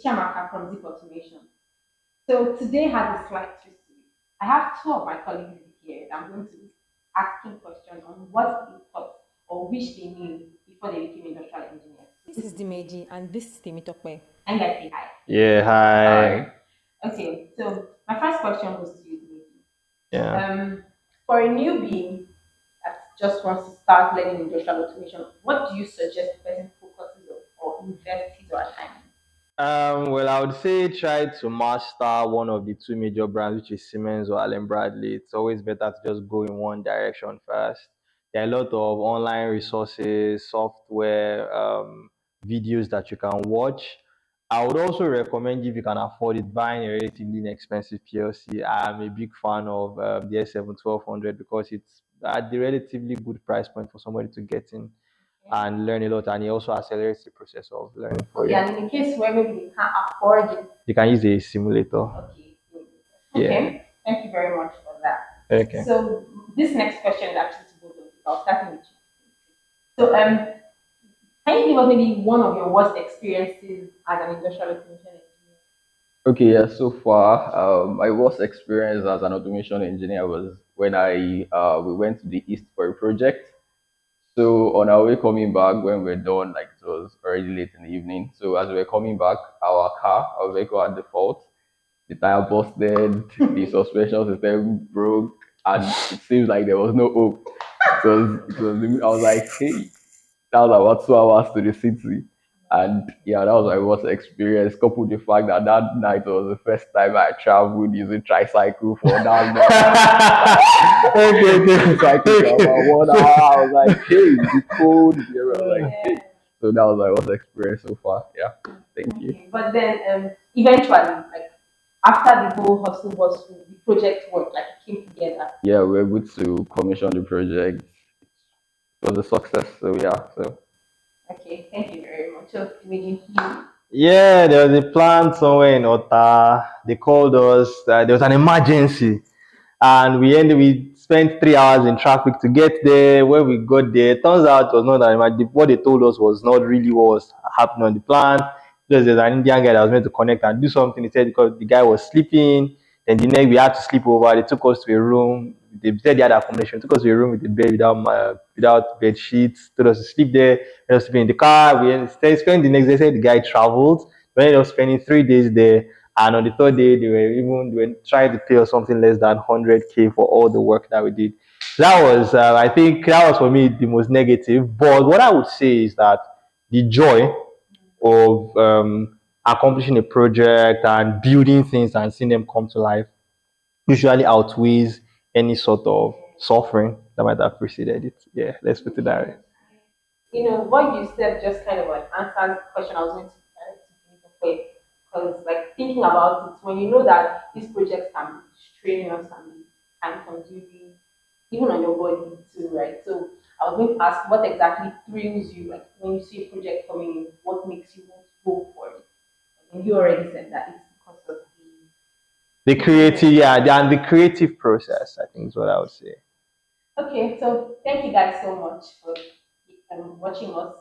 Chiamaka from Zip Automation. So today has a slight twist to it. I have two of my colleagues here that I'm going to be asking questions on what they thought or wish they knew before they became industrial engineers. This is Dimeji and this is Temitokwe. And guys say hi. Yeah, hi. Okay, so my first question goes to you, Dimeji. Yeah. For a newbie that just wants to start learning industrial automation, what do you suggest the person focuses on or invest his or her time in? Well, I would say try to master one of the two major brands, which is Siemens or Allen Bradley. It's always better to just go in one direction first. There are a lot of online resources, software, videos that you can watch. I would also recommend, if you can afford it, buying a relatively inexpensive PLC. I'm a big fan of the S7 1200 because it's at the relatively good price point for somebody to get in Okay. and learn a lot, and it also accelerates the process of learning for Okay, you. and in the case where maybe they can't afford it, You can use a simulator. okay. Yeah. Okay, thank you very much for that. Okay. So this next question is actually to both of you. I'll start with you. So can you give us maybe one of your worst experiences as an industrial automation engineer? Okay, yeah, so far, my worst experience as an automation engineer was when we went to the East for a project. So on our way coming back, when we're done, like it was already late in the evening. So as we were coming back, our vehicle had the fault. The tire busted, the suspension system broke, and it seems like there was no hope. I was like, hey, that was about 2 hours to the city. And yeah, that was my worst experience, coupled with the fact that that night was the first time I traveled using tricycle for that Okay, long. Tricycle for about 1 hour. I was like, hey, the cold, the I was like, Yeah. hey. So that was my worst experience so far. Yeah. Thank you. Okay, but then eventually, like after the whole hustle bustle, the project work like it came together. Yeah, we were able to commission the project. It was a success. So yeah. So Okay, thank you very much. So imagine Yeah, there was a plant somewhere in Ota. They called us. There was an emergency, and we spent 3 hours in traffic to get there. When we got there, it turns out it was not an emergency. What they told us was not really what was happening on the plant. Because there's an Indian guy that was meant to connect and do something. He said because the guy was sleeping. Then the next we had to sleep over. They took us to a room. They said they had accommodation. Took us to a room with a bed without bed sheets. Told us to sleep there. Let us sleep in the car. We spent the next day. Said the guy traveled. We ended up spending 3 days there. And on the third day, they were trying to pay us something less than 100K for all the work that we did. So that was, I think, that was for me the most negative. But what I would say is that the joy of accomplishing a project and building things and seeing them come to life usually outweighs any sort of suffering that might have preceded it. Yeah, let's put it that way. what you said just kind of like answers the question I was going to think of way. Because like thinking about it, when you know that these projects can be strenuous and be time consuming, even on your body too, right? So I was going to ask what exactly thrills you, like when you see a project coming in, what makes you want to go for it? And you already said that it's because of The creative, yeah, and the creative process, I think is what I would say. Okay, so thank you guys so much for watching us